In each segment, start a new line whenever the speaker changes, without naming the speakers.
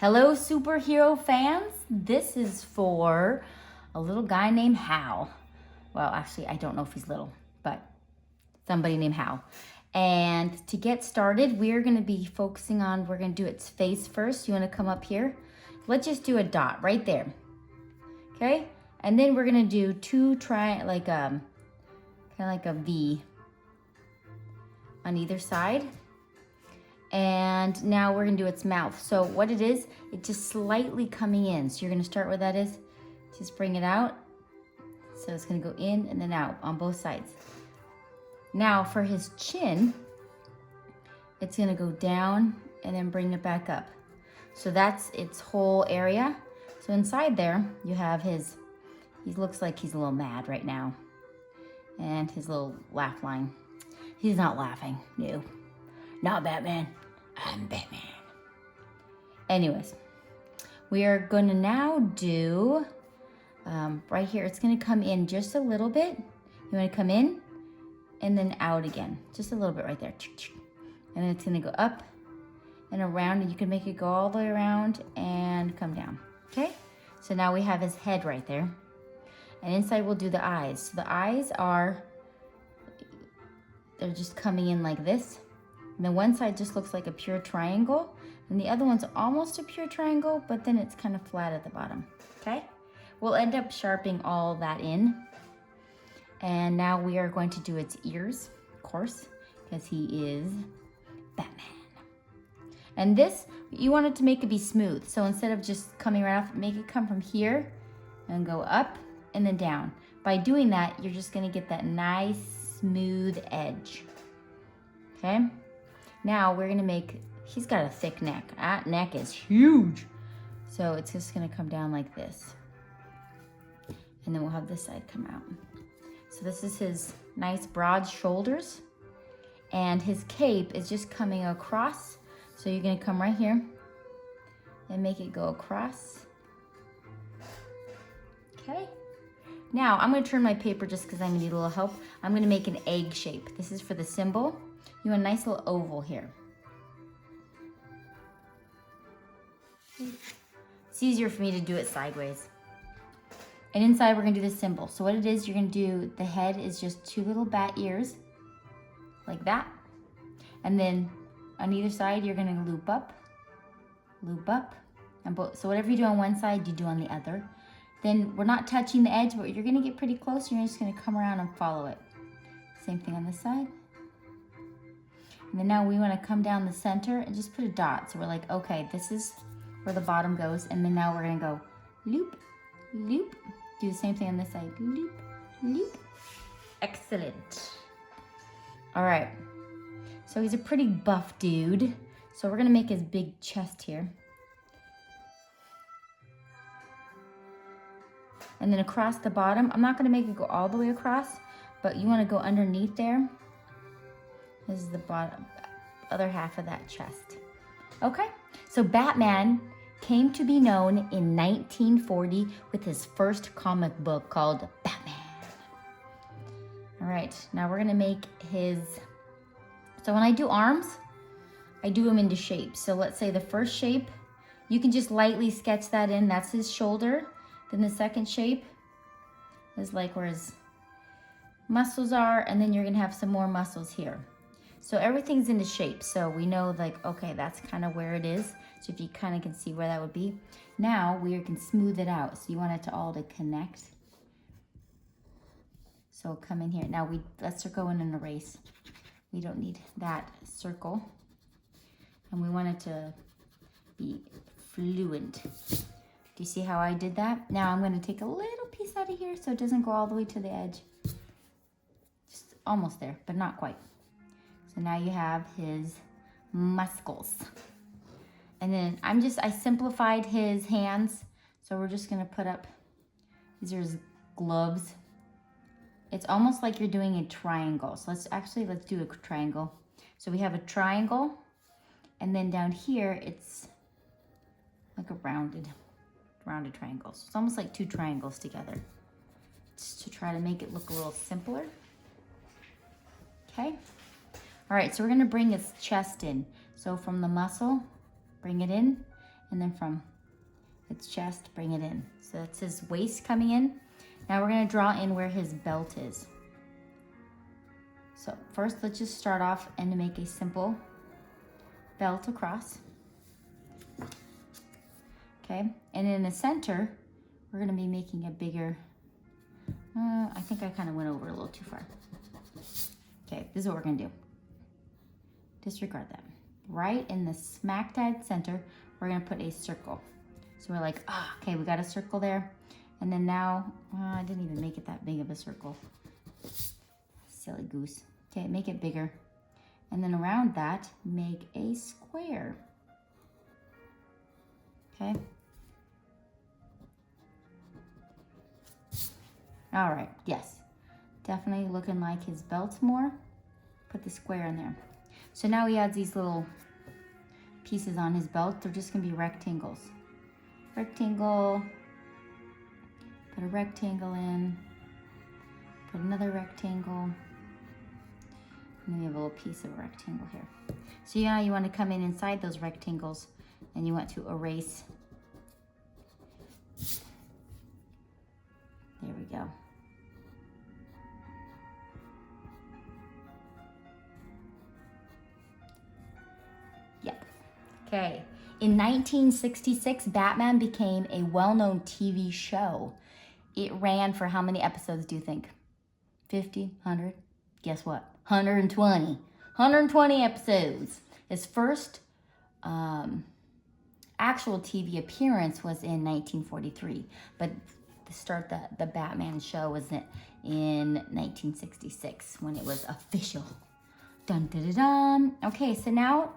Hello, superhero fans. This is for a little guy named Hal. Well, actually, I don't know if he's little, but somebody named Hal. And to get started, we're going to be focusing on, we're going to do its face first. You want to come up here? Let's just do a dot right there. Okay? And then we're going to do two kind of like a V on either side. And now we're gonna do its mouth. So what it is, it's just slightly coming in. So you're gonna start where that is, just bring it out. So it's gonna go in and then out on both sides. Now for his chin, it's gonna go down and then bring it back up. So that's its whole area. So inside there, you have he looks like he's a little mad right now. And his little laugh line. He's not laughing, no. Not Batman, I'm Batman. Anyways, we are gonna now do, right here, it's gonna come in just a little bit. You wanna come in and then out again. Just a little bit right there. And then it's gonna go up and around, and you can make it go all the way around and come down, okay? So now we have his head right there. And inside we'll do the eyes. So the eyes they're just coming in like this. And then one side just looks like a pure triangle, and the other one's almost a pure triangle, but then it's kind of flat at the bottom, okay? We'll end up sharpening all that in. And now we are going to do its ears, of course, because he is Batman. And this, you want it to make it be smooth. So instead of just coming right off, make it come from here and go up and then down. By doing that, you're just gonna get that nice, smooth edge, okay? Now we're gonna make, he's got a thick neck. That neck is huge. So it's just gonna come down like this. And then we'll have this side come out. So this is his nice broad shoulders. And his cape is just coming across. So you're gonna come right here and make it go across. Okay. Now I'm gonna turn my paper just because I'm gonna need a little help. I'm gonna make an egg shape. This is for the symbol. You want a nice little oval here. It's easier for me to do it sideways. And inside we're gonna do the symbol. So what it is, you're gonna do, the head is just two little bat ears, like that. And then on either side, you're gonna loop up, and both. So whatever you do on one side, you do on the other. Then we're not touching the edge, but you're gonna get pretty close. You're just gonna come around and follow it. Same thing on this side. And then now we want to come down the center and just put a dot. So we're like, okay, this is where the bottom goes. And then now we're going to go loop, loop. Do the same thing on this side. Loop, loop. Excellent. All right. So he's a pretty buff dude. So we're going to make his big chest here. And then across the bottom, I'm not going to make it go all the way across, but you want to go underneath there. This is the bottom, other half of that chest. Okay, so Batman came to be known in 1940 with his first comic book called Batman. All right, now we're gonna make so when I do arms, I do them into shapes. So let's say the first shape, you can just lightly sketch that in, that's his shoulder. Then the second shape is like where his muscles are, and then you're gonna have some more muscles here. So everything's into shape. So we know like, okay, that's kind of where it is. So if you kind of can see where that would be. Now we can smooth it out. So you want it to all to connect. So come in here. Now let's go in and erase. We don't need that circle. And we want it to be fluent. Do you see how I did that? Now I'm gonna take a little piece out of here so it doesn't go all the way to the edge. Just almost there, but not quite. So now you have his muscles. And then I simplified his hands. So we're just gonna put up, these are his gloves. It's almost like you're doing a triangle. So let's do a triangle. So we have a triangle, and then down here, it's like a rounded triangle. So it's almost like two triangles together. Just to try to make it look a little simpler. Okay. All right, so we're gonna bring his chest in. So from the muscle, bring it in, and then from its chest, bring it in. So that's his waist coming in. Now we're gonna draw in where his belt is. So first, let's just start off and make a simple belt across. Okay, and in the center, we're gonna be making a bigger, I think I kind of went over a little too far. Okay, this is what we're gonna do. Disregard that. Right in the smack dab center, we're gonna put a circle. So we're like, okay, we got a circle there. And then now, I didn't even make it that big of a circle. Silly goose. Okay, make it bigger. And then around that, make a square. Okay. All right, yes. Definitely looking like his belt more. Put the square in there. So now he adds these little pieces on his belt. They're just gonna be rectangles. Rectangle, put a rectangle in, put another rectangle, and then we have a little piece of a rectangle here. So now you want to come in inside those rectangles and you want to erase. There we go. Yep. Okay. In 1966, Batman became a well-known TV show. It ran for how many episodes do you think? 50? 100? Guess what? 120. 120 episodes. His first actual TV appearance was in 1943, but to start the Batman show was in 1966 when it was official. Dun dun dun dun. Okay, so now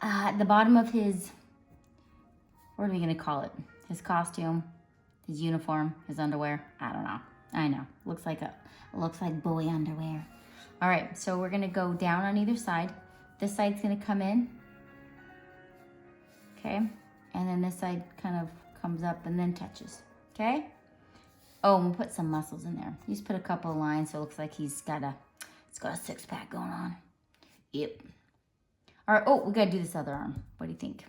at the bottom of his, what are we gonna call it? His costume, his uniform, his underwear. I don't know. I know. Looks like boy underwear. All right, so we're gonna go down on either side. This side's gonna come in. Okay, and then this side kind of comes up and then touches. Okay. Oh, and we'll put some muscles in there. You just put a couple of lines so it looks like he's got a six-pack going on. Yep. All right, oh, we gotta do this other arm. What do you think?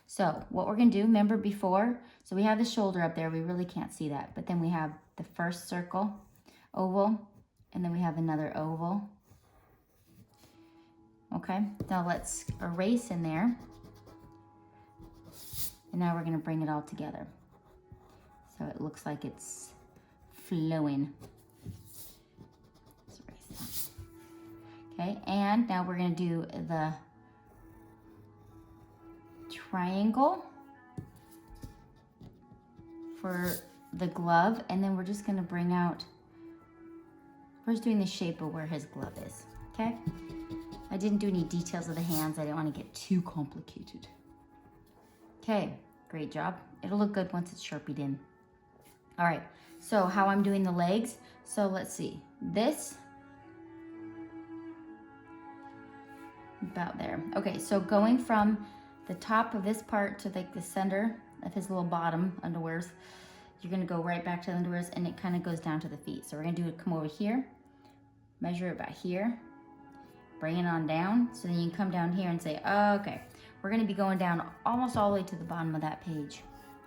So what we're gonna do, remember before, so we have the shoulder up there, we really can't see that, but then we have the first circle, oval, and then we have another oval. Okay, now let's erase in there. And now we're gonna bring it all together. So it looks like it's flowing. Let's erase that. Okay, and now we're gonna do the triangle for the glove, and then we're just gonna bring out, we're just doing the shape of where his glove is, okay? I didn't do any details of the hands. I didn't want to get too complicated. Okay, great job. It'll look good once it's Sharpied in. All right, so how I'm doing the legs. So let's see, this, about there. Okay, so going from the top of this part to like the center of his little bottom underwears, you're gonna go right back to the underwears and it kind of goes down to the feet. So we're gonna do it, come over here, measure it about here, bring it on down. So then you can come down here and say, oh, okay, we're gonna be going down almost all the way to the bottom of that page,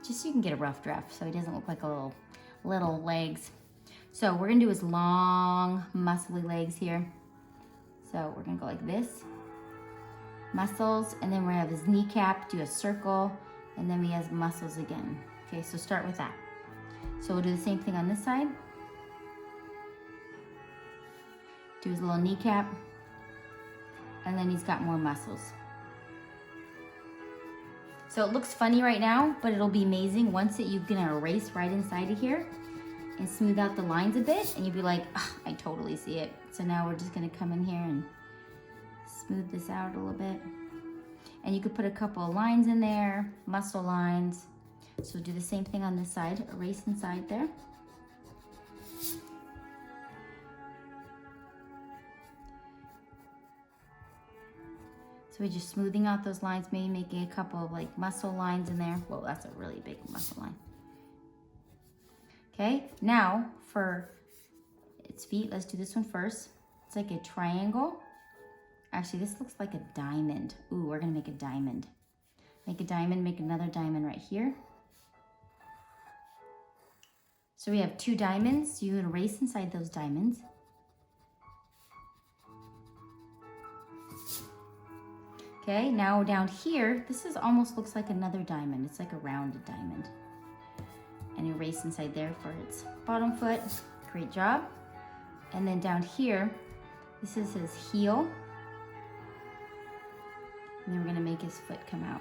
just so you can get a rough draft so he doesn't look like a little legs. So we're gonna do his long, muscly legs here. So we're gonna go like this, muscles, and then we're gonna have his kneecap, do a circle, and then we have muscles again. Okay, so start with that. So we'll do the same thing on this side. Do his little kneecap, and then he's got more muscles. So it looks funny right now, but it'll be amazing once you're gonna erase right inside of here and smooth out the lines a bit, and you'll be like, oh, I totally see it. So now we're just gonna come in here and smooth this out a little bit. And you could put a couple of lines in there, muscle lines. So do the same thing on this side, erase inside there. So we're just smoothing out those lines, maybe making a couple of like muscle lines in there. Whoa, that's a really big muscle line. Okay, now for its feet, let's do this one first. It's like a triangle. Actually, this looks like a diamond. Ooh, we're gonna make a diamond. Make a diamond, make another diamond right here. So we have 2 diamonds. You erase inside those diamonds. Okay, now down here, this is almost looks like another diamond. It's like a rounded diamond. And erase inside there for its bottom foot. Great job. And then down here, this is his heel. And then we're gonna make his foot come out.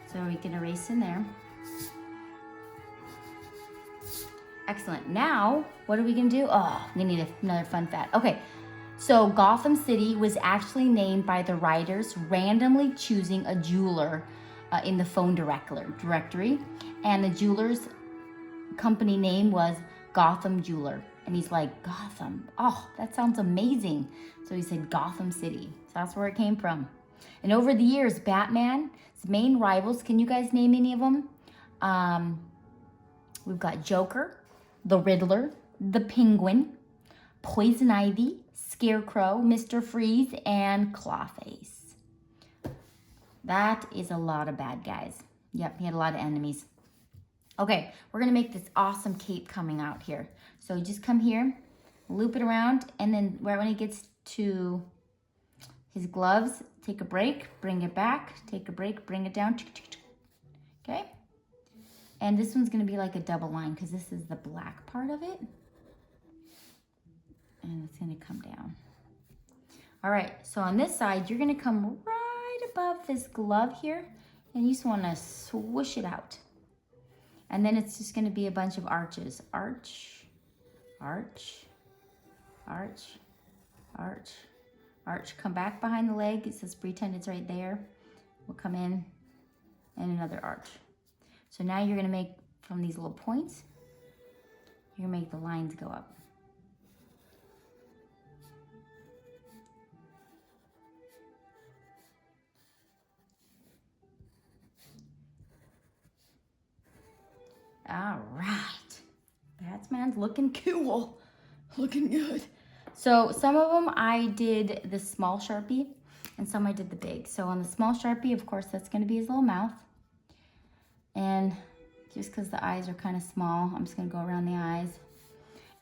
So we can erase in there. Excellent. Now, what are we gonna do? Oh, we need another fun fact. Okay, so Gotham City was actually named by the writers randomly choosing a jeweler in the phone directory. And the jeweler's company name was Gotham Jeweler. And he's like, Gotham, oh, that sounds amazing. So he said Gotham City. So that's where it came from. And over the years, Batman's main rivals, can you guys name any of them? We've got Joker, the Riddler, the Penguin, Poison Ivy, Scarecrow, Mr. Freeze, and Clawface. That is a lot of bad guys. Yep, he had a lot of enemies. Okay, we're gonna make this awesome cape coming out here. So just come here, loop it around, and then right when it gets to his gloves, take a break, bring it back, take a break, bring it down. Okay? And this one's gonna be like a double line because this is the black part of it. And it's gonna come down. All right, so on this side, you're gonna come right above this glove here, and you just wanna swoosh it out. And then it's just gonna be a bunch of arches. Arch, arch, arch, arch, arch. Come back behind the leg. It says pretend it's right there. We'll come in and another arch. So now you're gonna make, from these little points, you're gonna make the lines go up. All right, Batman's looking cool, looking good. So some of them I did the small Sharpie and some I did the big. So on the small Sharpie, of course, that's gonna be his little mouth. And just because the eyes are kind of small, I'm just gonna go around the eyes.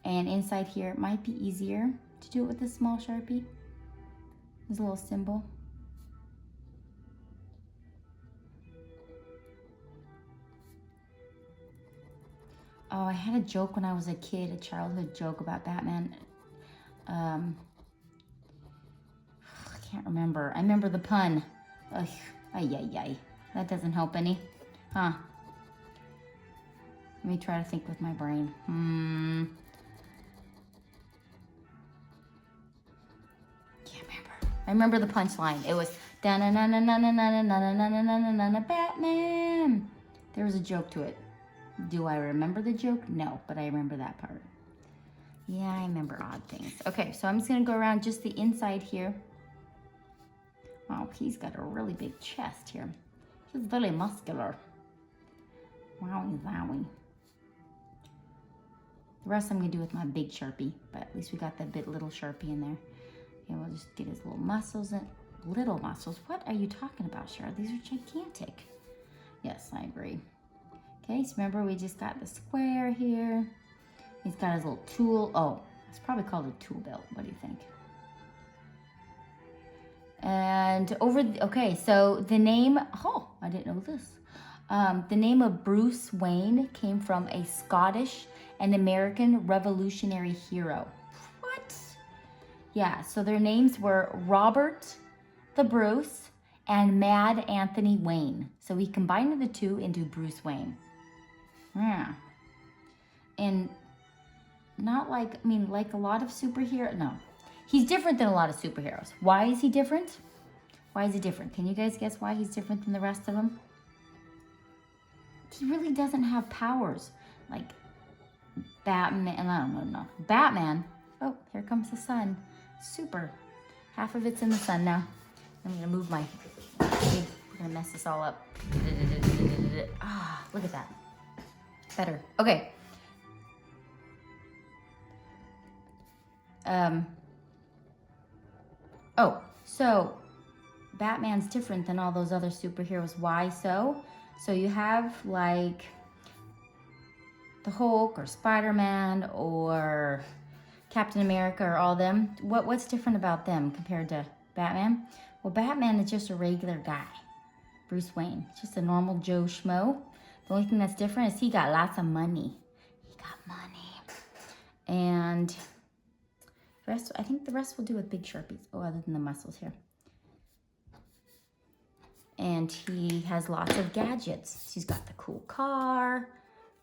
And inside here, it might be easier to do it with the small Sharpie. There's a little symbol. Oh, I had a joke when I was a kid, a childhood joke about Batman. I can't remember. I remember the pun. Ugh, ay, ay, ay. That doesn't help any. Huh. Let me try to think with my brain. Can't remember. I remember the punchline. It was da-na-na-na-na-na-na-na-na-na-na-na-na-na Batman. There was a joke to it. Do I remember the joke? No, but I remember that part. Yeah, I remember odd things. Okay, so I'm just gonna go around just the inside here. Wow, he's got a really big chest here. He's really muscular. Wowie zowie. The rest I'm gonna do with my big Sharpie, but at least we got that little Sharpie in there. Okay, we'll just get his little muscles in. Little muscles? What are you talking about, Shara? These are gigantic. Yes, I agree. Okay, so remember we just got the square here. He's got his little tool. Oh, it's probably called a tool belt. What do you think? And okay, so the name, oh, I didn't know this. The name of Bruce Wayne came from a Scottish and American revolutionary hero. What? Yeah, so their names were Robert the Bruce and Mad Anthony Wayne. So we combined the two into Bruce Wayne. Yeah. And not like, I mean, like a lot of superheroes. No, he's different than a lot of superheroes. Why is he different? Why is he different? Can you guys guess why he's different than the rest of them? He really doesn't have powers like Batman. I don't know. Batman. Oh, here comes the sun. Super. Half of it's in the sun now. I'm gonna move my. We're gonna mess this all up. Ah, look at that. Better. Okay. Oh, so Batman's different than all those other superheroes. Why so? So you have like the Hulk or Spider-Man or Captain America or all them. What's different about them compared to Batman? Well, Batman is just a regular guy. Bruce Wayne, just a normal Joe Schmo. The only thing that's different is he got lots of money. He got money. And the rest, I think the rest will do with big Sharpies. Oh, other than the muscles here. And he has lots of gadgets. He's got the cool car.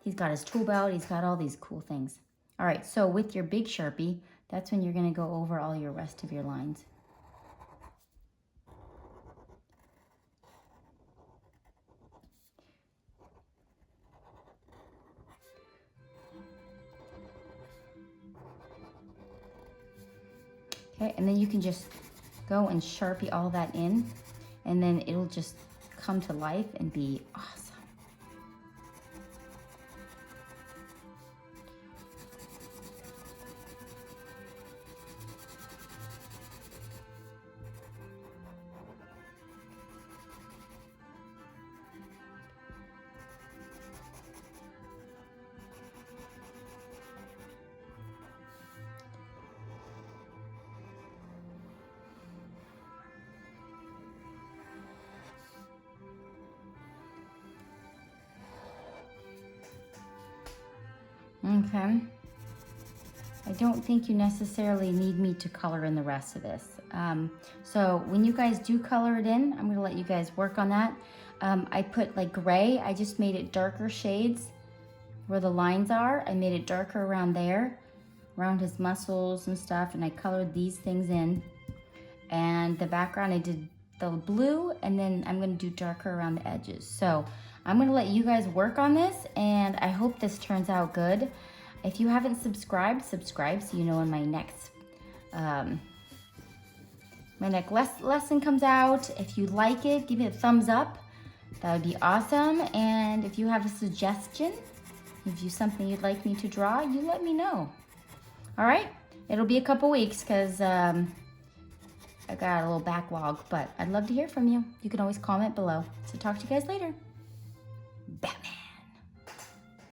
He's got his tool belt. He's got all these cool things. All right, so with your big Sharpie, that's when you're gonna go over all your rest of your lines. Okay, and then you can just go and Sharpie all that in, and then it'll just come to life and be awesome. Okay. I don't think you necessarily need me to color in the rest of this. So when you guys do color it in, I'm gonna let you guys work on that. I put like gray, I just made it darker shades where the lines are. I made it darker around there, around his muscles and stuff, and I colored these things in. And the background, I did the blue, and then I'm gonna do darker around the edges. So I'm gonna let you guys work on this, and I hope this turns out good. If you haven't subscribed, subscribe so you know when my next lesson comes out. If you like it, give it a thumbs up. That would be awesome. And if you have a suggestion, if you something you'd like me to draw, you let me know. All right, it'll be a couple weeks because I got a little backlog, but I'd love to hear from you. You can always comment below. So talk to you guys later.